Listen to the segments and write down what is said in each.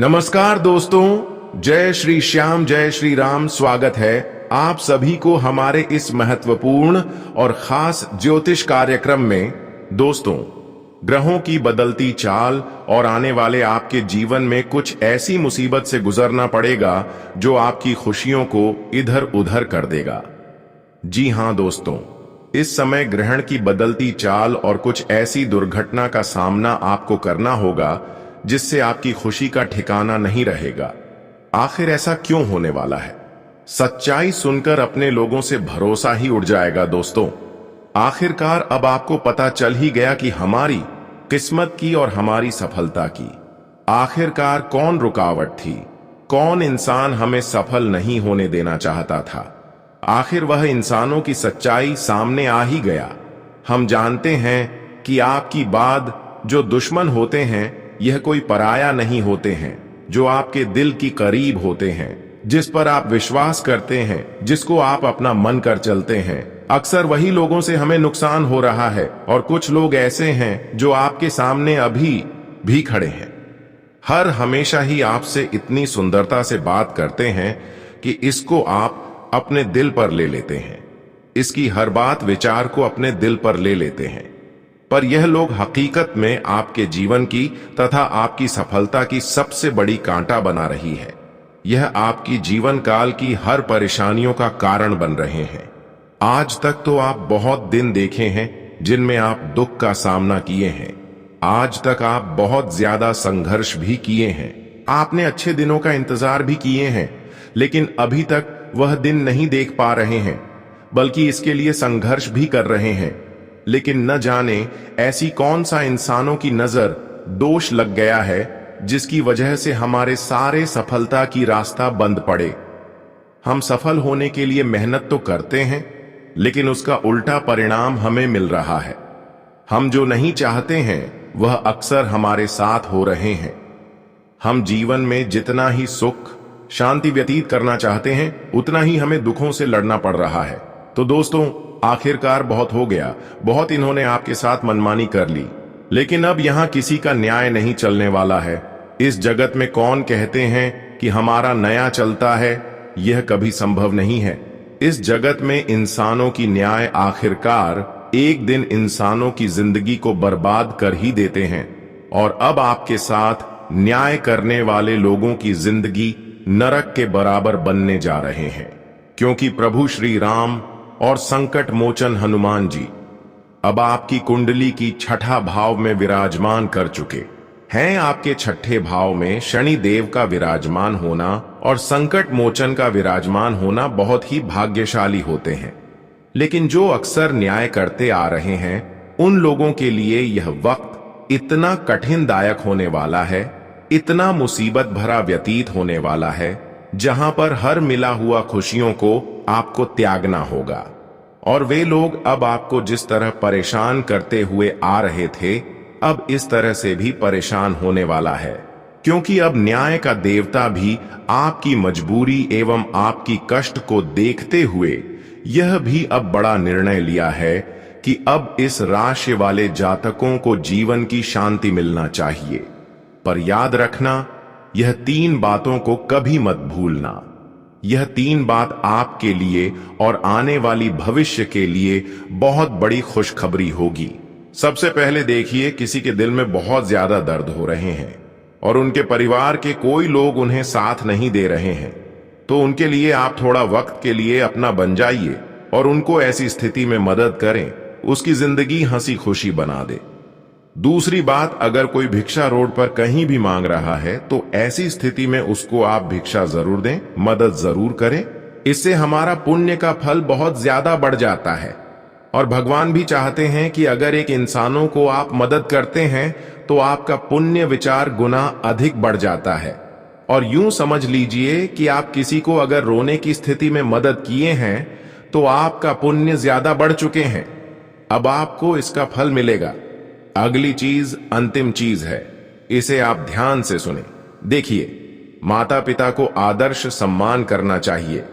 नमस्कार दोस्तों, जय श्री श्याम जय श्री राम। स्वागत है आप सभी को हमारे इस महत्वपूर्ण और खास ज्योतिष कार्यक्रम में। दोस्तों, ग्रहों की बदलती चाल और आने वाले आपके जीवन में कुछ ऐसी मुसीबत से गुजरना पड़ेगा जो आपकी खुशियों को इधर उधर कर देगा। जी हां दोस्तों, इस समय ग्रहण की बदलती चाल और कुछ ऐसी दुर्घटना का सामना आपको करना होगा जिससे आपकी खुशी का ठिकाना नहीं रहेगा। आखिर ऐसा क्यों होने वाला है? सच्चाई सुनकर अपने लोगों से भरोसा ही उड़ जाएगा दोस्तों। आखिरकार अब आपको पता चल ही गया कि हमारी किस्मत की और हमारी सफलता की आखिरकार कौन रुकावट थी। कौन इंसान हमें सफल नहीं होने देना चाहता था। आखिर वह इंसानों की सच्चाई सामने आ ही गया। हम जानते हैं कि आपकी बाद जो दुश्मन होते हैं यह कोई पराया नहीं होते हैं, जो आपके दिल की करीब होते हैं, जिस पर आप विश्वास करते हैं, जिसको आप अपना मन कर चलते हैं। अक्सर वही लोगों से हमें नुकसान हो रहा है और कुछ लोग ऐसे हैं जो आपके सामने अभी भी खड़े हैं। हर हमेशा ही आपसे इतनी सुंदरता से बात करते हैं कि इसको आप अपने दिल पर ले लेते हैं। इसकी हर बात विचार को अपने दिल पर ले लेते हैं। पर यह लोग हकीकत में आपके जीवन की तथा आपकी सफलता की सबसे बड़ी कांटा बना रही है। यह आपकी जीवन काल की हर परेशानियों का कारण बन रहे हैं। आज तक तो आप बहुत दिन देखे हैं जिनमें आप दुख का सामना किए हैं। आज तक आप बहुत ज्यादा संघर्ष भी किए हैं। आपने अच्छे दिनों का इंतजार भी किए हैं, लेकिन अभी तक वह दिन नहीं देख पा रहे हैं, बल्कि इसके लिए संघर्ष भी कर रहे हैं। लेकिन न जाने ऐसी कौन सा इंसानों की नजर दोष लग गया है जिसकी वजह से हमारे सारे सफलता की रास्ता बंद पड़े। हम सफल होने के लिए मेहनत तो करते हैं, लेकिन उसका उल्टा परिणाम हमें मिल रहा है। हम जो नहीं चाहते हैं वह अक्सर हमारे साथ हो रहे हैं। हम जीवन में जितना ही सुख शांति व्यतीत करना चाहते हैं, उतना ही हमें दुखों से लड़ना पड़ रहा है। तो दोस्तों, आखिरकार बहुत हो गया। बहुत इन्होंने आपके साथ मनमानी कर ली, लेकिन अब यहां किसी का न्याय नहीं चलने वाला है। इस जगत में कौन कहते हैं कि हमारा नया चलता है, यह कभी संभव नहीं है। इस जगत में इंसानों की न्याय आखिरकार एक दिन इंसानों की जिंदगी को बर्बाद कर ही देते हैं। और अब आपके साथ न्याय करने वाले लोगों की जिंदगी नरक के बराबर बनने जा रहे हैं, क्योंकि प्रभु श्री राम और संकट मोचन हनुमान जी अब आपकी कुंडली की छठा भाव में विराजमान कर चुके हैं। आपके छठे भाव में शनि देव का विराजमान होना और संकट मोचन का विराजमान होना बहुत ही भाग्यशाली होते हैं। लेकिन जो अक्सर न्याय करते आ रहे हैं, उन लोगों के लिए यह वक्त इतना कठिन दायक होने वाला है, इतना मुसीबत भरा व्यतीत होने वाला है, जहां पर हर मिला हुआ खुशियों को आपको त्यागना होगा। और वे लोग अब आपको जिस तरह परेशान करते हुए आ रहे थे, अब इस तरह से भी परेशान होने वाला है, क्योंकि अब न्याय का देवता भी आपकी मजबूरी एवं आपकी कष्ट को देखते हुए यह भी अब बड़ा निर्णय लिया है कि अब इस राशि वाले जातकों को जीवन की शांति मिलना चाहिए। पर याद रखना, यह 3 बातों को कभी मत भूलना। यह 3 बात आपके लिए और आने वाली भविष्य के लिए बहुत बड़ी खुशखबरी होगी। सबसे पहले देखिए, किसी के दिल में बहुत ज्यादा दर्द हो रहे हैं और उनके परिवार के कोई लोग उन्हें साथ नहीं दे रहे हैं, तो उनके लिए आप थोड़ा वक्त के लिए अपना बन जाइए और उनको ऐसी स्थिति में मदद करें, उसकी जिंदगी हंसी खुशी बना दे। दूसरी बात, अगर कोई भिक्षा रोड पर कहीं भी मांग रहा है तो ऐसी स्थिति में उसको आप भिक्षा जरूर दें, मदद जरूर करें। इससे हमारा पुण्य का फल बहुत ज्यादा बढ़ जाता है। और भगवान भी चाहते हैं कि अगर एक इंसानों को आप मदद करते हैं तो आपका पुण्य विचार गुना अधिक बढ़ जाता है। और यूं समझ लीजिए कि आप किसी को अगर रोने की स्थिति में मदद किए हैं तो आपका पुण्य ज्यादा बढ़ चुके हैं। अब आपको इसका फल मिलेगा। अगली चीज अंतिम चीज है, इसे आप ध्यान से सुने। देखिए, माता पिता को आदर्श सम्मान करना चाहिए,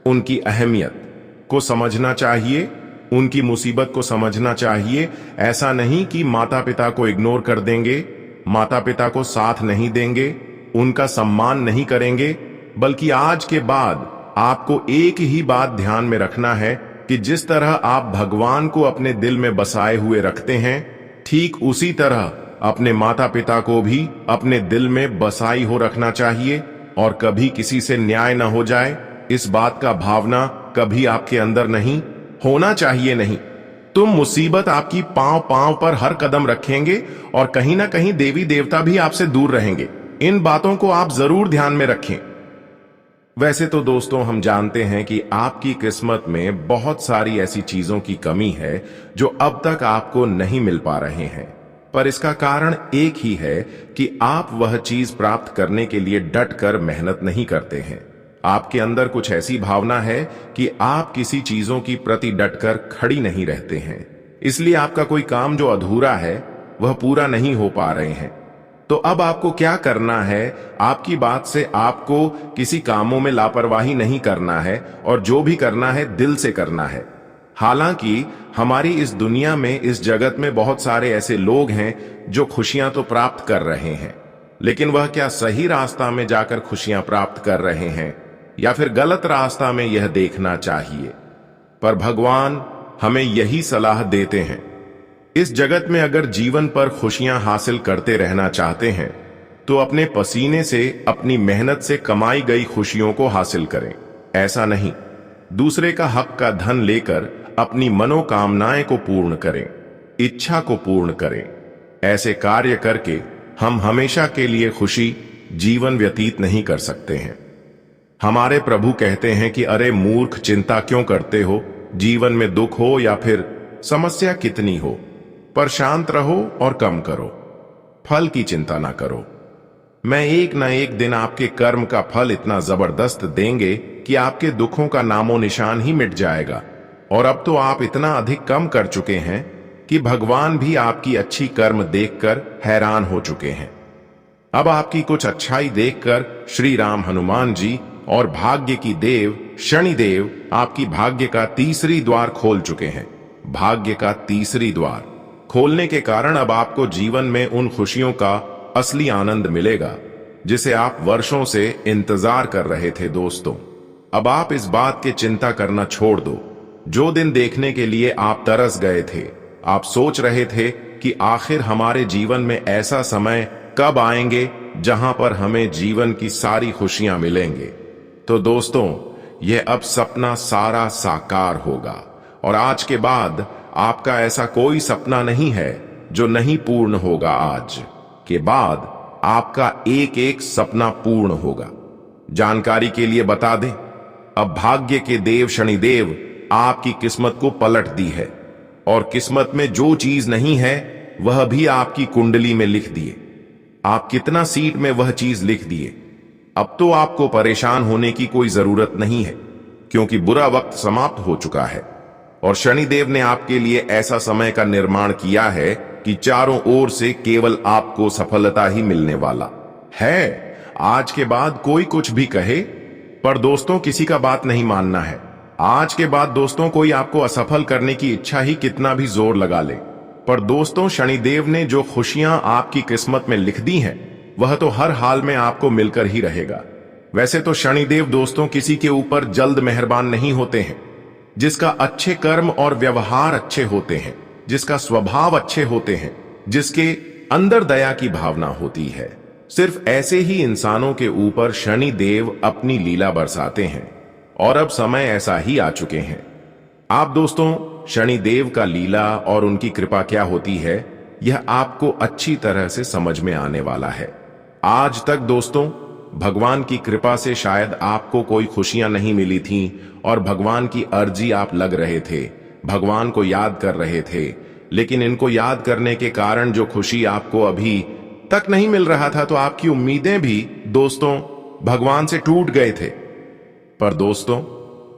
उनकी अहमियत को समझना चाहिए, उनकी मुसीबत को समझना चाहिए। ऐसा नहीं कि माता पिता को इग्नोर कर देंगे, माता पिता को साथ नहीं देंगे, उनका सम्मान नहीं करेंगे, बल्कि आज के बाद आपको एक ही बात ध्यान में रखना है कि जिस तरह आप भगवान को अपने दिल में बसाए हुए रखते हैं, ठीक उसी तरह अपने माता पिता को भी अपने दिल में बसाई हो रखना चाहिए। और कभी किसी से न्याय न हो जाए, इस बात का भावना कभी आपके अंदर नहीं होना चाहिए। नहीं, तुम मुसीबत आपकी पांव पांव पर हर कदम रखेंगे और कहीं ना कहीं देवी देवता भी आपसे दूर रहेंगे। इन बातों को आप जरूर ध्यान में रखें। वैसे तो दोस्तों, हम जानते हैं कि आपकी किस्मत में बहुत सारी ऐसी चीजों की कमी है जो अब तक आपको नहीं मिल पा रहे हैं, पर इसका कारण एक ही है कि आप वह चीज प्राप्त करने के लिए डट कर मेहनत नहीं करते हैं। आपके अंदर कुछ ऐसी भावना है कि आप किसी चीजों की प्रति डटकर खड़ी नहीं रहते हैं, इसलिए आपका कोई काम जो अधूरा है वह पूरा नहीं हो पा रहे हैं। तो अब आपको क्या करना है? आपकी बात से आपको किसी कामों में लापरवाही नहीं करना है और जो भी करना है दिल से करना है। हालांकि हमारी इस दुनिया में, इस जगत में बहुत सारे ऐसे लोग हैं जो खुशियां तो प्राप्त कर रहे हैं, लेकिन वह क्या सही रास्ता में जाकर खुशियां प्राप्त कर रहे हैं या फिर गलत रास्ता में, यह देखना चाहिए। पर भगवान हमें यही सलाह देते हैं, इस जगत में अगर जीवन पर खुशियां हासिल करते रहना चाहते हैं तो अपने पसीने से, अपनी मेहनत से कमाई गई खुशियों को हासिल करें। ऐसा नहीं दूसरे का हक का धन लेकर अपनी मनोकामनाएं को पूर्ण करें, इच्छा को पूर्ण करें। ऐसे कार्य करके हम हमेशा के लिए खुशी जीवन व्यतीत नहीं कर सकते हैं। हमारे प्रभु कहते हैं कि अरे मूर्ख, चिंता क्यों करते हो? जीवन में दुख हो या फिर समस्या कितनी हो, पर शांत रहो और कम करो, फल की चिंता ना करो। मैं एक न एक दिन आपके कर्म का फल इतना जबरदस्त देंगे कि आपके दुखों का नामो निशान ही मिट जाएगा। और अब तो आप इतना अधिक कम कर चुके हैं कि भगवान भी आपकी अच्छी कर्म देखकर हैरान हो चुके हैं। अब आपकी कुछ अच्छाई देखकर श्री राम, हनुमान जी और भाग्य की देव शनिदेव आपकी भाग्य का तीसरी द्वार खोल चुके हैं। भाग्य का तीसरी द्वार खोलने के कारण अब आपको जीवन में उन खुशियों का असली आनंद मिलेगा जिसे आप वर्षों से इंतजार कर रहे थे। दोस्तों, अब आप इस बात की चिंता करना छोड़ दो। जो दिन देखने के लिए आप तरस गए थे, आप सोच रहे थे कि आखिर हमारे जीवन में ऐसा समय कब आएंगे जहां पर हमें जीवन की सारी खुशियां मिलेंगे, तो दोस्तों यह अब सपना सारा साकार होगा। और आज के बाद आपका ऐसा कोई सपना नहीं है जो नहीं पूर्ण होगा। आज के बाद आपका एक एक सपना पूर्ण होगा। जानकारी के लिए बता दें, अब भाग्य के देव शनिदेव आपकी किस्मत को पलट दी है और किस्मत में जो चीज नहीं है वह भी आपकी कुंडली में लिख दिए। आप कितना सीट में वह चीज लिख दिए। अब तो आपको परेशान होने की कोई जरूरत नहीं है, क्योंकि बुरा वक्त समाप्त हो चुका है और शनिदेव ने आपके लिए ऐसा समय का निर्माण किया है कि चारों ओर से केवल आपको सफलता ही मिलने वाला है। आज के बाद कोई कुछ भी कहे, पर दोस्तों किसी का बात नहीं मानना है। आज के बाद दोस्तों कोई आपको असफल करने की इच्छा ही कितना भी जोर लगा ले, पर दोस्तों शनिदेव ने जो खुशियां आपकी किस्मत में लिख दी हैं वह तो हर हाल में आपको मिलकर ही रहेगा। वैसे तो शनिदेव दोस्तों किसी के ऊपर जल्द मेहरबान नहीं होते हैं। जिसका अच्छे कर्म और व्यवहार अच्छे होते हैं, जिसका स्वभाव अच्छे होते हैं, जिसके अंदर दया की भावना होती है, सिर्फ ऐसे ही इंसानों के ऊपर शनि देव अपनी लीला बरसाते हैं। और अब समय ऐसा ही आ चुके हैं। आप दोस्तों शनि देव का लीला और उनकी कृपा क्या होती है, यह आपको अच्छी तरह से समझ में आने वाला है। आज तक दोस्तों भगवान की कृपा से शायद आपको कोई खुशियां नहीं मिली थीं और भगवान की अर्जी आप लग रहे थे, भगवान को याद कर रहे थे, लेकिन इनको याद करने के कारण जो खुशी आपको अभी तक नहीं मिल रहा था, तो आपकी उम्मीदें भी दोस्तों भगवान से टूट गए थे। पर दोस्तों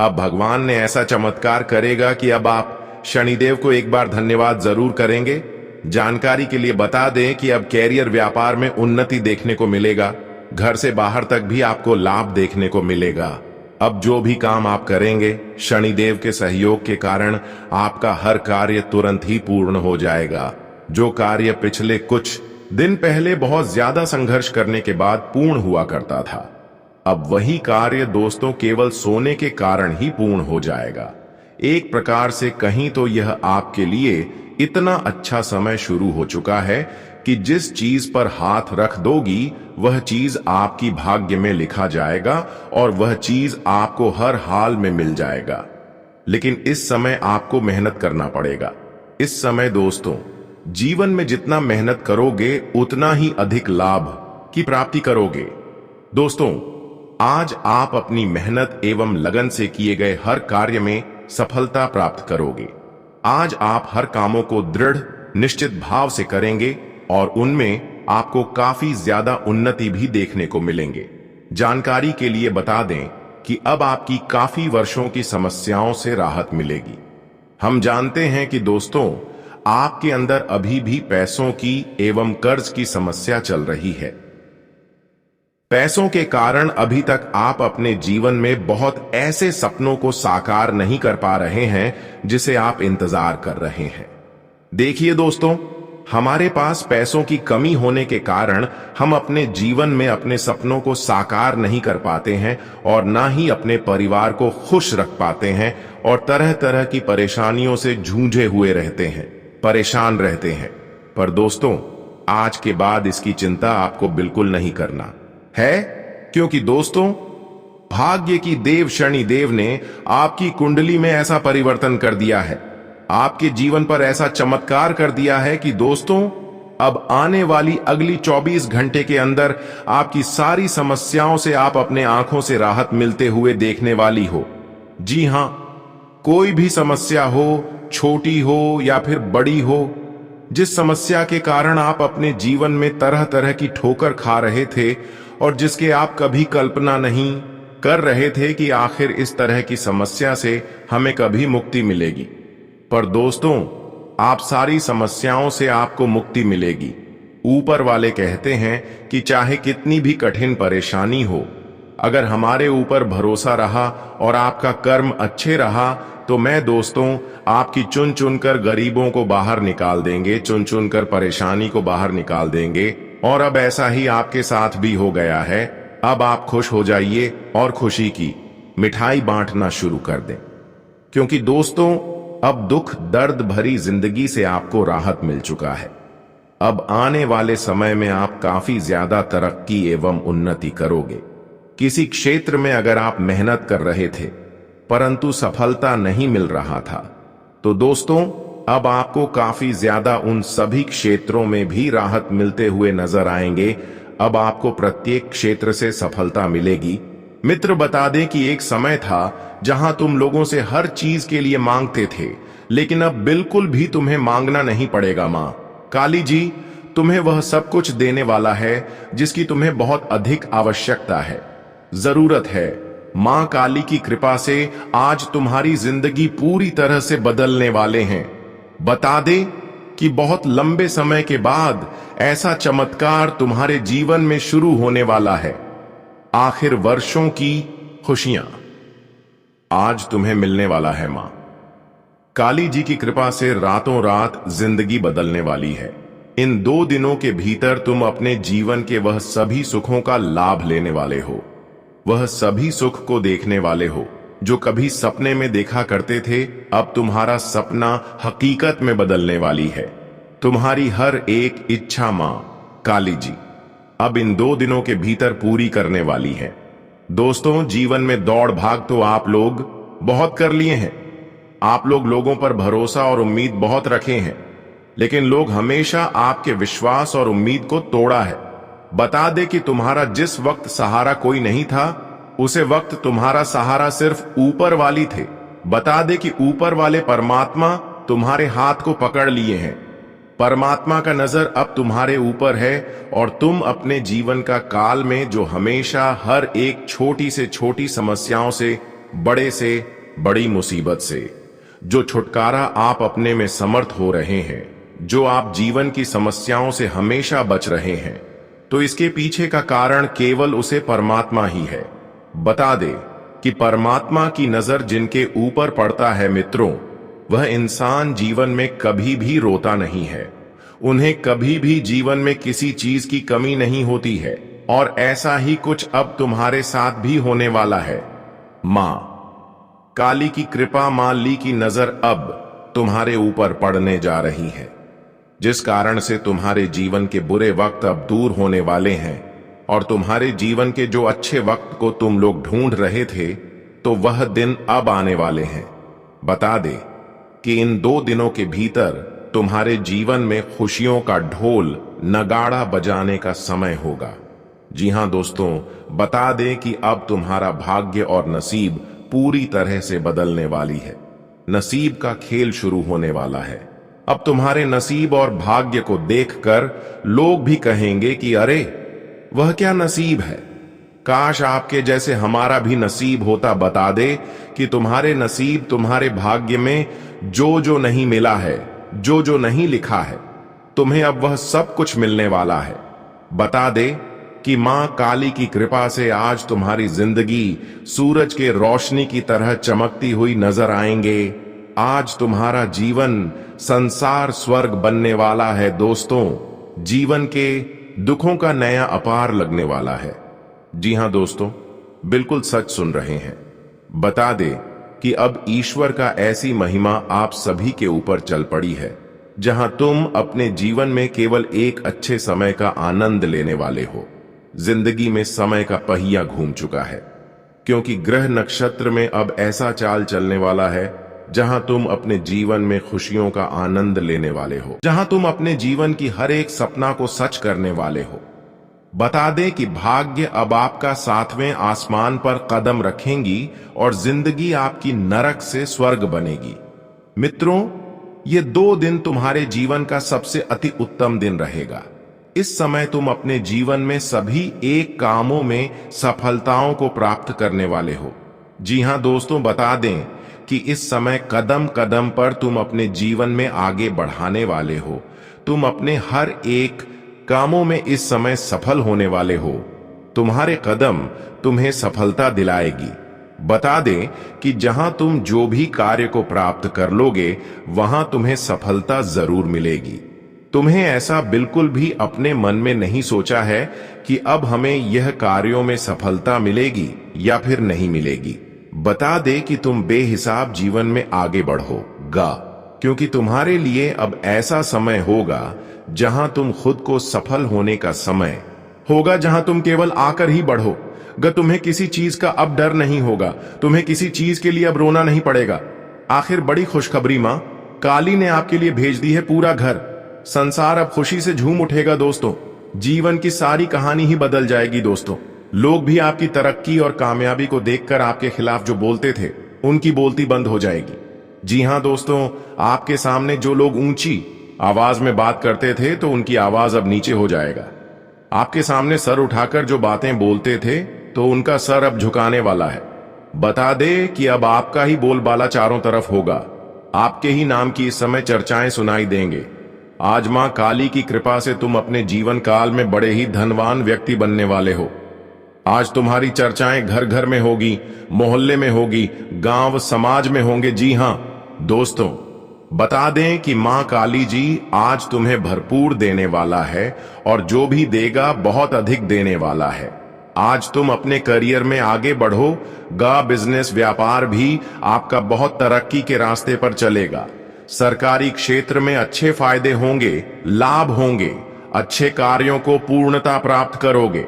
अब भगवान ने ऐसा चमत्कार करेगा कि अब आप शनिदेव को एक बार धन्यवाद जरूर करेंगे। जानकारी के लिए बता दें कि अब कैरियर व्यापार में उन्नति देखने को मिलेगा, घर से बाहर तक भी आपको लाभ देखने को मिलेगा। अब जो भी काम आप करेंगे शनिदेव के सहयोग के कारण आपका हर कार्य तुरंत ही पूर्ण हो जाएगा। जो कार्य पिछले कुछ दिन पहले बहुत ज्यादा संघर्ष करने के बाद पूर्ण हुआ करता था, अब वही कार्य दोस्तों केवल सोने के कारण ही पूर्ण हो जाएगा। एक प्रकार से कहीं तो यह आपके लिए इतना अच्छा समय शुरू हो चुका है कि जिस चीज पर हाथ रख दोगी वह चीज आपकी भाग्य में लिखा जाएगा और वह चीज आपको हर हाल में मिल जाएगा। लेकिन इस समय आपको मेहनत करना पड़ेगा। इस समय दोस्तों जीवन में जितना मेहनत करोगे उतना ही अधिक लाभ की प्राप्ति करोगे। दोस्तों आज आप अपनी मेहनत एवं लगन से किए गए हर कार्य में सफलता प्राप्त करोगे। आज आप हर कामों को दृढ़ निश्चित भाव से करेंगे और उनमें आपको काफी ज्यादा उन्नति भी देखने को मिलेंगे। जानकारी के लिए बता दें कि अब आपकी काफी वर्षों की समस्याओं से राहत मिलेगी। हम जानते हैं कि दोस्तों आपके अंदर अभी भी पैसों की एवं कर्ज की समस्या चल रही है। पैसों के कारण अभी तक आप अपने जीवन में बहुत ऐसे सपनों को साकार नहीं कर पा रहे हैं जिसे आप इंतजार कर रहे हैं। देखिए दोस्तों हमारे पास पैसों की कमी होने के कारण हम अपने जीवन में अपने सपनों को साकार नहीं कर पाते हैं और ना ही अपने परिवार को खुश रख पाते हैं और तरह तरह की परेशानियों से जूझे हुए रहते हैं, परेशान रहते हैं। पर दोस्तों आज के बाद इसकी चिंता आपको बिल्कुल नहीं करना है, क्योंकि दोस्तों भाग्य की देव शनि देव ने आपकी कुंडली में ऐसा परिवर्तन कर दिया है, आपके जीवन पर ऐसा चमत्कार कर दिया है कि दोस्तों अब आने वाली अगली 24 घंटे के अंदर आपकी सारी समस्याओं से आप अपने आंखों से राहत मिलते हुए देखने वाली हो। जी हां, कोई भी समस्या हो, छोटी हो या फिर बड़ी हो, जिस समस्या के कारण आप अपने जीवन में तरह तरह की ठोकर खा रहे थे और जिसके आप कभी कल्पना नहीं कर रहे थे कि आखिर इस तरह की समस्या से हमें कभी मुक्ति मिलेगी। पर दोस्तों आप सारी समस्याओं से आपको मुक्ति मिलेगी। ऊपर वाले कहते हैं कि चाहे कितनी भी कठिन परेशानी हो, अगर हमारे ऊपर भरोसा रहा और आपका कर्म अच्छे रहा तो मैं दोस्तों आपकी चुन चुनकर गरीबों को बाहर निकाल देंगे, चुन चुनकर परेशानी को बाहर निकाल देंगे। और अब ऐसा ही आपके साथ भी हो गया है। अब आप खुश हो जाइए और खुशी की मिठाई बांटना शुरू कर दें, क्योंकि दोस्तों अब दुख दर्द भरी जिंदगी से आपको राहत मिल चुका है। अब आने वाले समय में आप काफी ज्यादा तरक्की एवं उन्नति करोगे। किसी क्षेत्र में अगर आप मेहनत कर रहे थे परंतु सफलता नहीं मिल रहा था, तो दोस्तों अब आपको काफी ज्यादा उन सभी क्षेत्रों में भी राहत मिलते हुए नजर आएंगे। अब आपको प्रत्येक क्षेत्र से सफलता मिलेगी। मित्र बता दें कि एक समय था जहां तुम लोगों से हर चीज के लिए मांगते थे, लेकिन अब बिल्कुल भी तुम्हें मांगना नहीं पड़ेगा। मां काली जी तुम्हें वह सब कुछ देने वाला है जिसकी तुम्हें बहुत अधिक आवश्यकता है, जरूरत है। मां काली की कृपा से आज तुम्हारी जिंदगी पूरी तरह से बदलने वाले हैं। बता दे कि बहुत लंबे समय के बाद ऐसा चमत्कार तुम्हारे जीवन में शुरू होने वाला है। आखिर वर्षों की खुशियां आज तुम्हें मिलने वाला है। मां काली जी की कृपा से रातों रात जिंदगी बदलने वाली है। इन 2 दिनों के भीतर तुम अपने जीवन के वह सभी सुखों का लाभ लेने वाले हो, वह सभी सुख को देखने वाले हो जो कभी सपने में देखा करते थे। अब तुम्हारा सपना हकीकत में बदलने वाली है। तुम्हारी हर एक इच्छा मां काली जी अब इन 2 दिनों के भीतर पूरी करने वाली है। दोस्तों जीवन में दौड़ भाग तो आप लोग बहुत कर लिए हैं। आप लोग लोगों पर भरोसा और उम्मीद बहुत रखे हैं, लेकिन लोग हमेशा आपके विश्वास और उम्मीद को तोड़ा है। बता दे कि तुम्हारा जिस वक्त सहारा कोई नहीं था, उसे वक्त तुम्हारा सहारा सिर्फ ऊपर वाली थे। बता दे कि ऊपर वाले परमात्मा तुम्हारे हाथ को पकड़ लिए हैं। परमात्मा का नजर अब तुम्हारे ऊपर है और तुम अपने जीवन का काल में जो हमेशा हर एक छोटी से छोटी समस्याओं से बड़ी मुसीबत से जो छुटकारा आप अपने में समर्थ हो रहे हैं, जो आप जीवन की समस्याओं से हमेशा बच रहे हैं, तो इसके पीछे का कारण केवल उसे परमात्मा ही है। बता दे कि परमात्मा की नजर जिनके ऊपर पड़ता है मित्रों, वह इंसान जीवन में कभी भी रोता नहीं है। उन्हें कभी भी जीवन में किसी चीज की कमी नहीं होती है, और ऐसा ही कुछ अब तुम्हारे साथ भी होने वाला है। मां काली की कृपा, मां ली की नजर अब तुम्हारे ऊपर पड़ने जा रही है, जिस कारण से तुम्हारे जीवन के बुरे वक्त अब दूर होने वाले हैं, और तुम्हारे जीवन के जो अच्छे वक्त को तुम लोग ढूंढ रहे थे, तो वह दिन अब आने वाले हैं। बता दे कि इन 2 दिनों के भीतर तुम्हारे जीवन में खुशियों का ढोल नगाड़ा बजाने का समय होगा। जी हां दोस्तों, बता दें कि अब तुम्हारा भाग्य और नसीब पूरी तरह से बदलने वाली है। नसीब का खेल शुरू होने वाला है। अब तुम्हारे नसीब और भाग्य को देखकर लोग भी कहेंगे कि अरे वह क्या नसीब है, काश आपके जैसे हमारा भी नसीब होता। बता दे कि तुम्हारे नसीब, तुम्हारे भाग्य में जो जो नहीं मिला है, जो जो नहीं लिखा है, तुम्हें अब वह सब कुछ मिलने वाला है। बता दे कि मां काली की कृपा से आज तुम्हारी जिंदगी सूरज के रोशनी की तरह चमकती हुई नजर आएंगे। आज तुम्हारा जीवन संसार स्वर्ग बनने वाला है दोस्तों। जीवन के दुखों का नया अपार लगने वाला है। जी हां दोस्तों, बिल्कुल सच सुन रहे हैं। बता दे कि अब ईश्वर का ऐसी महिमा आप सभी के ऊपर चल पड़ी है, जहां तुम अपने जीवन में केवल एक अच्छे समय का आनंद लेने वाले हो। जिंदगी में समय का पहिया घूम चुका है, क्योंकि ग्रह नक्षत्र में अब ऐसा चाल चलने वाला है जहां तुम अपने जीवन में खुशियों का आनंद लेने वाले हो, जहां तुम अपने जीवन की हर एक सपना को सच करने वाले हो। बता दें कि भाग्य अब आपका 7वें आसमान पर कदम रखेंगी और जिंदगी आपकी नरक से स्वर्ग बनेगी। मित्रों, ये 2 दिन तुम्हारे जीवन का सबसे अति उत्तम दिन रहेगा। इस समय तुम अपने जीवन में सभी एक कामों में सफलताओं को प्राप्त करने वाले हो। जी हां दोस्तों, बता दें कि इस समय कदम कदम पर तुम अपने जीवन में आगे बढ़ाने वाले हो। तुम अपने हर एक कामों में इस समय सफल होने वाले हो। तुम्हारे कदम तुम्हें सफलता दिलाएगी। बता दें कि जहां तुम जो भी कार्य को प्राप्त कर लोगे, वहां तुम्हें सफलता जरूर मिलेगी। तुम्हें ऐसा बिल्कुल भी अपने मन में नहीं सोचा है कि अब हमें यह कार्यों में सफलता मिलेगी या फिर नहीं मिलेगी। बता दे कि तुम बेहिसाब जीवन में आगे बढ़ोगा, क्योंकि तुम्हारे लिए अब ऐसा समय होगा जहां तुम खुद को सफल होने का समय होगा, जहां तुम केवल आकर ही बढ़ोगे। तुम्हें किसी चीज का अब डर नहीं होगा, तुम्हें किसी चीज के लिए अब रोना नहीं पड़ेगा। आखिर बड़ी खुशखबरी मां काली ने आपके लिए भेज दी है। पूरा घर संसार अब खुशी से झूम उठेगा दोस्तों। जीवन की सारी कहानी ही बदल जाएगी दोस्तों। लोग भी आपकी तरक्की और कामयाबी को देखकर आपके खिलाफ जो बोलते थे, उनकी बोलती बंद हो जाएगी। जी हां दोस्तों, आपके सामने जो लोग ऊंची आवाज में बात करते थे, तो उनकी आवाज अब नीचे हो जाएगा। आपके सामने सर उठाकर जो बातें बोलते थे, तो उनका सर अब झुकाने वाला है। बता दे कि अब आपका ही बोलबाला चारों तरफ होगा। आपके ही नाम की इस समय चर्चाएं सुनाई देंगे। आज मां काली की कृपा से तुम अपने जीवन काल में बड़े ही धनवान व्यक्ति बनने वाले हो। आज तुम्हारी चर्चाएं घर घर में होगी, मोहल्ले में होगी, गांव समाज में होंगे। जी हां दोस्तों, बता दें कि मां काली जी आज तुम्हें भरपूर देने वाला है, और जो भी देगा बहुत अधिक देने वाला है। आज तुम अपने करियर में आगे बढ़ोगा। बिजनेस व्यापार भी आपका बहुत तरक्की के रास्ते पर चलेगा। सरकारी क्षेत्र में अच्छे फायदे होंगे, लाभ होंगे। अच्छे कार्यों को पूर्णता प्राप्त करोगे।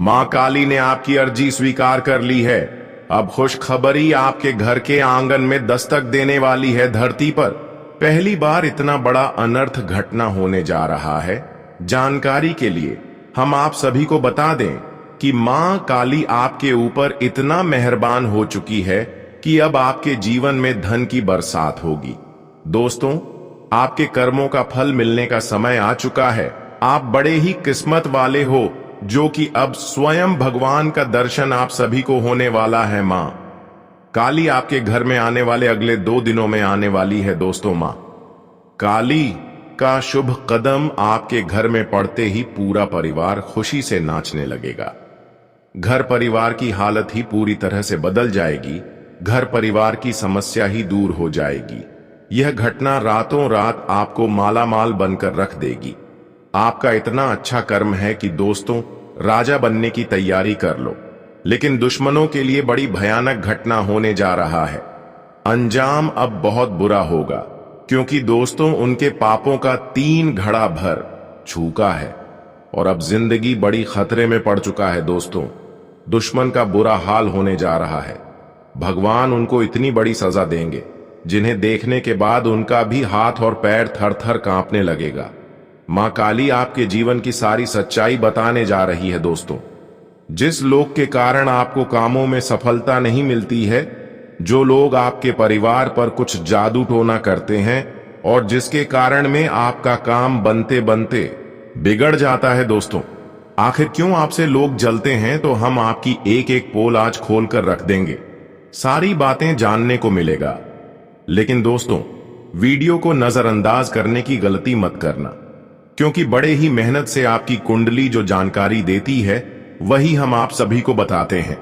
मां काली ने आपकी अर्जी स्वीकार कर ली है। अब खुशखबरी आपके घर के आंगन में दस्तक देने वाली है। धरती पर पहली बार इतना बड़ा अनर्थ घटना होने जा रहा है। जानकारी के लिए हम आप सभी को बता दें कि मां काली आपके ऊपर इतना मेहरबान हो चुकी है कि अब आपके जीवन में धन की बरसात होगी। दोस्तों, आपके कर्मों का फल मिलने का समय आ चुका है। आप बड़े ही किस्मत वाले हो, जो कि अब स्वयं भगवान का दर्शन आप सभी को होने वाला है। मां काली आपके घर में आने वाले अगले 2 दिनों में आने वाली है। दोस्तों, मां काली का शुभ कदम आपके घर में पड़ते ही पूरा परिवार खुशी से नाचने लगेगा। घर परिवार की हालत ही पूरी तरह से बदल जाएगी। घर परिवार की समस्या ही दूर हो जाएगी। यह घटना रातों रात आपको मालामाल बनकर रख देगी। आपका इतना अच्छा कर्म है कि दोस्तों राजा बनने की तैयारी कर लो। लेकिन दुश्मनों के लिए बड़ी भयानक घटना होने जा रहा है। अंजाम अब बहुत बुरा होगा, क्योंकि दोस्तों उनके पापों का 3 घड़ा भर चूका है और अब जिंदगी बड़ी खतरे में पड़ चुका है। दोस्तों दुश्मन का बुरा हाल होने जा रहा है। भगवान उनको इतनी बड़ी सजा देंगे जिन्हें देखने के बाद उनका भी हाथ और पैर थर थर कांपने लगेगा। मां काली आपके जीवन की सारी सच्चाई बताने जा रही है। दोस्तों जिस लोग के कारण आपको कामों में सफलता नहीं मिलती है, जो लोग आपके परिवार पर कुछ जादू टोना करते हैं और जिसके कारण में आपका काम बनते बनते बिगड़ जाता है। दोस्तों आखिर क्यों आपसे लोग जलते हैं, तो हम आपकी एक एक पोल आज खोल कर रख देंगे। सारी बातें जानने को मिलेगा। लेकिन दोस्तों वीडियो को नजरअंदाज करने की गलती मत करना, क्योंकि बड़े ही मेहनत से आपकी कुंडली जो जानकारी देती है वही हम आप सभी को बताते हैं।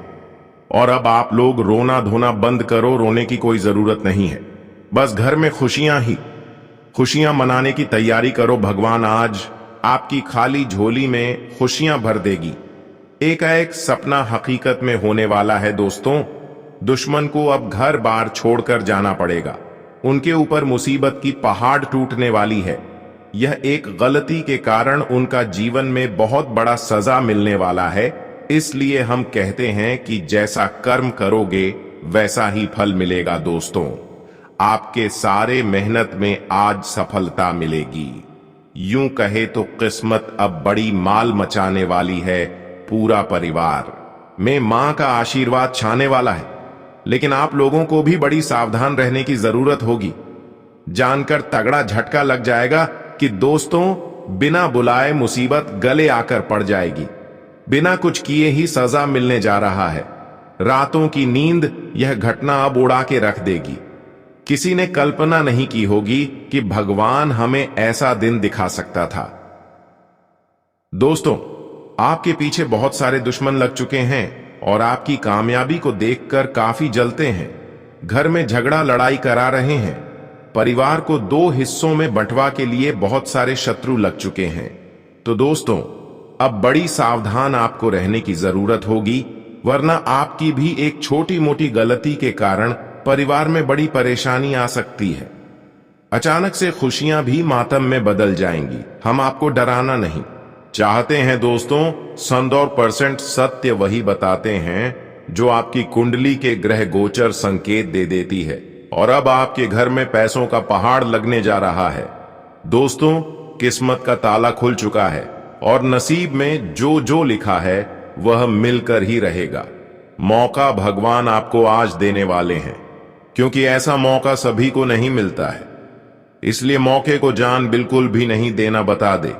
और अब आप लोग रोना धोना बंद करो, रोने की कोई जरूरत नहीं है। बस घर में खुशियां मनाने की तैयारी करो। भगवान आज आपकी खाली झोली में खुशियां भर देगी। एकाएक सपना हकीकत में होने वाला है। दोस्तों दुश्मन को अब घर बार छोड़कर जाना पड़ेगा। उनके ऊपर मुसीबत की पहाड़ टूटने वाली है। यह एक गलती के कारण उनका जीवन में बहुत बड़ा सजा मिलने वाला है। इसलिए हम कहते हैं कि जैसा कर्म करोगे वैसा ही फल मिलेगा। दोस्तों आपके सारे मेहनत में आज सफलता मिलेगी। यूं कहे तो किस्मत अब बड़ी माल मचाने वाली है। पूरा परिवार में मां का आशीर्वाद छाने वाला है। लेकिन आप लोगों को भी बड़ी सावधान रहने की जरूरत होगी। जानकर तगड़ा झटका लग जाएगा कि दोस्तों बिना बुलाए मुसीबत गले आकर पड़ जाएगी। बिना कुछ किए ही सजा मिलने जा रहा है। रातों की नींद यह घटना अब उड़ा के रख देगी। किसी ने कल्पना नहीं की होगी कि भगवान हमें ऐसा दिन दिखा सकता था। दोस्तों आपके पीछे बहुत सारे दुश्मन लग चुके हैं और आपकी कामयाबी को देखकर काफी जलते हैं। घर में झगड़ा लड़ाई करा रहे हैं। परिवार को 2 हिस्सों में बंटवा के लिए बहुत सारे शत्रु लग चुके हैं। तो दोस्तों अब बड़ी सावधान आपको रहने की जरूरत होगी, वरना आपकी भी एक छोटी मोटी गलती के कारण परिवार में बड़ी परेशानी आ सकती है। अचानक से खुशियां भी मातम में बदल जाएंगी। हम आपको डराना नहीं चाहते हैं। दोस्तों 100% सत्य वही बताते हैं जो आपकी कुंडली के ग्रह गोचर संकेत दे देती है। और अब आपके घर में पैसों का पहाड़ लगने जा रहा है। दोस्तों किस्मत का ताला खुल चुका है और नसीब में जो जो लिखा है वह मिलकर ही रहेगा। मौका भगवान आपको आज देने वाले हैं, क्योंकि ऐसा मौका सभी को नहीं मिलता है। इसलिए मौके को जान बिल्कुल भी नहीं देना। बता दे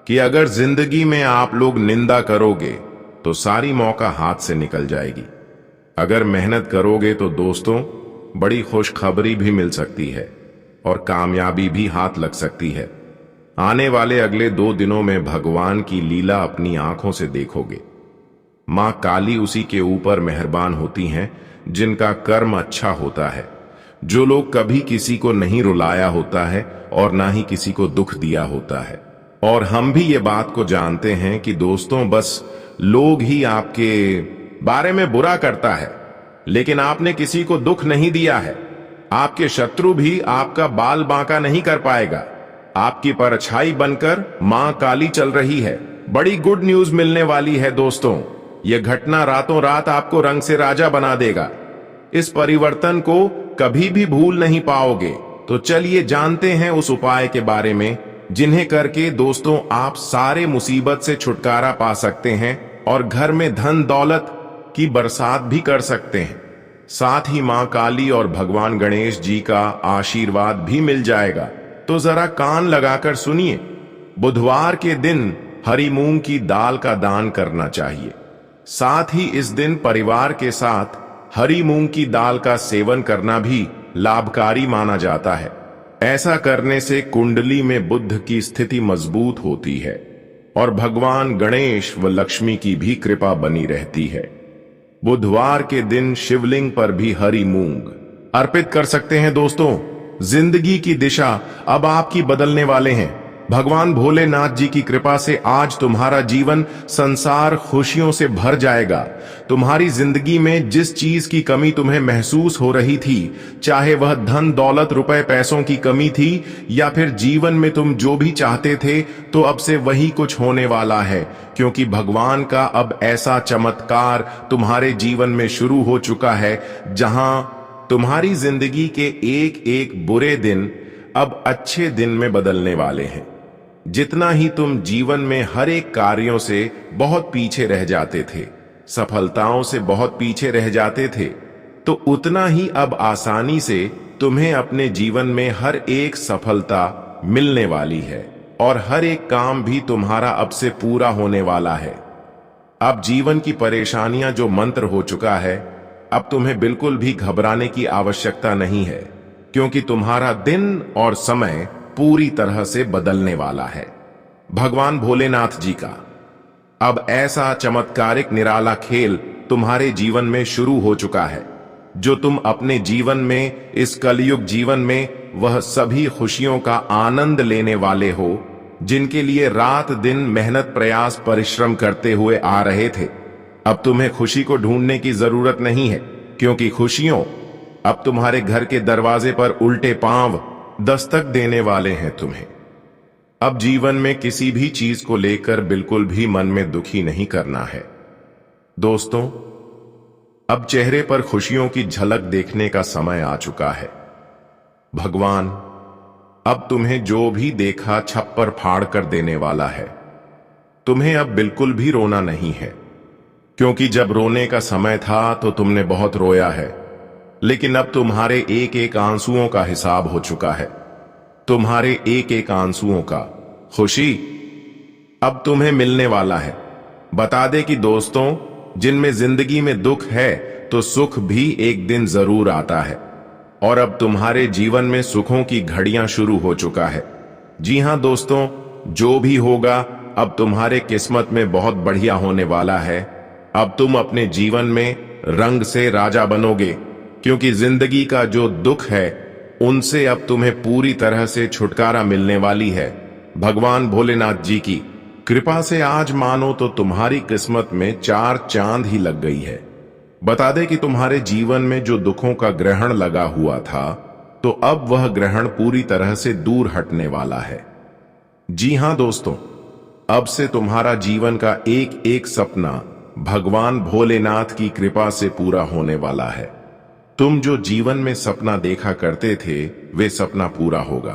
कि अगर जिंदगी में आप लोग निंदा करोगे तो सारी मौका हाथ से निकल जाएगी। अगर मेहनत करोगे तो दोस्तों बड़ी खुशखबरी भी मिल सकती है और कामयाबी भी हाथ लग सकती है। आने वाले अगले 2 दिनों में भगवान की लीला अपनी आंखों से देखोगे। मां काली उसी के ऊपर मेहरबान होती हैं जिनका कर्म अच्छा होता है। जो लोग कभी किसी को नहीं रुलाया होता है और ना ही किसी को दुख दिया होता है। और हम भी ये बात को जानते हैं कि दोस्तों बस लोग ही आपके बारे में बुरा करता है, लेकिन आपने किसी को दुख नहीं दिया है। आपके शत्रु भी आपका बाल बांका नहीं कर पाएगा। आपकी परछाई बनकर मां काली चल रही है। बड़ी गुड न्यूज मिलने वाली है। दोस्तों यह घटना रातों रात आपको रंग से राजा बना देगा। इस परिवर्तन को कभी भी भूल नहीं पाओगे। तो चलिए जानते हैं उस उपाय के बारे में जिन्हें करके दोस्तों आप सारे मुसीबत से छुटकारा पा सकते हैं और घर में धन दौलत की बरसात भी कर सकते हैं। साथ ही मां काली और भगवान गणेश जी का आशीर्वाद भी मिल जाएगा। तो जरा कान लगाकर सुनिए। बुधवार के दिन हरी मूंग की दाल का दान करना चाहिए। साथ ही इस दिन परिवार के साथ हरी मूंग की दाल का सेवन करना भी लाभकारी माना जाता है। ऐसा करने से कुंडली में बुध की स्थिति मजबूत होती है और भगवान गणेश व लक्ष्मी की भी कृपा बनी रहती है। बुधवार के दिन शिवलिंग पर भी हरी मूंग अर्पित कर सकते हैं। दोस्तों जिंदगी की दिशा अब आपकी बदलने वाले हैं। भगवान भोलेनाथ जी की कृपा से आज तुम्हारा जीवन संसार खुशियों से भर जाएगा। तुम्हारी जिंदगी में जिस चीज की कमी तुम्हें महसूस हो रही थी, चाहे वह धन दौलत रुपए पैसों की कमी थी या फिर जीवन में तुम जो भी चाहते थे, तो अब से वही कुछ होने वाला है, क्योंकि भगवान का अब ऐसा चमत्कार तुम्हारे जीवन में शुरू हो चुका है, जहां तुम्हारी जिंदगी के एक एक बुरे दिन अब अच्छे दिन में बदलने वाले हैं। जितना ही तुम जीवन में हर एक कार्यों से बहुत पीछे रह जाते थे, सफलताओं से बहुत पीछे रह जाते थे, तो उतना ही अब आसानी से तुम्हें अपने जीवन में हर एक सफलता मिलने वाली है और हर एक काम भी तुम्हारा अब से पूरा होने वाला है। अब जीवन की परेशानियां जो मंत्र हो चुका है, अब तुम्हें बिल्कुल भी घबराने की आवश्यकता नहीं है, क्योंकि तुम्हारा दिन और समय पूरी तरह से बदलने वाला है। भगवान भोलेनाथ जी का अब ऐसा चमत्कारिक निराला खेल तुम्हारे जीवन में शुरू हो चुका है, जो तुम अपने जीवन में, इस कलयुग जीवन में, वह सभी खुशियों का आनंद लेने वाले हो, जिनके लिए रात दिन मेहनत प्रयास परिश्रम करते हुए आ रहे थे। अब तुम्हें खुशी को ढूंढने की जरूरत नहीं है, क्योंकि खुशियों अब तुम्हारे घर के दरवाजे पर उल्टे पांव दस्तक देने वाले हैं तुम्हें। अब जीवन में किसी भी चीज को लेकर बिल्कुल भी मन में दुखी नहीं करना है। दोस्तों, अब चेहरे पर खुशियों की झलक देखने का समय आ चुका है। भगवान अब तुम्हें जो भी देखा छप्पर फाड़ कर देने वाला है। तुम्हें अब बिल्कुल भी रोना नहीं है, क्योंकि जब रोने का समय था तो तुमने बहुत रोया है, लेकिन अब तुम्हारे एक एक आंसुओं का हिसाब हो चुका है। तुम्हारे एक एक आंसुओं का खुशी अब तुम्हें मिलने वाला है। बता दे कि दोस्तों, जिनमें जिंदगी में दुख है तो सुख भी एक दिन जरूर आता है, और अब तुम्हारे जीवन में सुखों की घड़ियां शुरू हो चुका है। जी हां दोस्तों, जो भी होगा अब तुम्हारे किस्मत में बहुत बढ़िया होने वाला है। अब तुम अपने जीवन में रंग से राजा बनोगे, क्योंकि जिंदगी का जो दुख है उनसे अब तुम्हें पूरी तरह से छुटकारा मिलने वाली है। भगवान भोलेनाथ जी की कृपा से आज मानो तो तुम्हारी किस्मत में 4 चांद ही लग गई है। बता दे कि तुम्हारे जीवन में जो दुखों का ग्रहण लगा हुआ था, तो अब वह ग्रहण पूरी तरह से दूर हटने वाला है। जी हां दोस्तों, अब से तुम्हारा जीवन का एक एक सपना भगवान भोलेनाथ की कृपा से पूरा होने वाला है। तुम जो जीवन में सपना देखा करते थे, वे सपना पूरा होगा।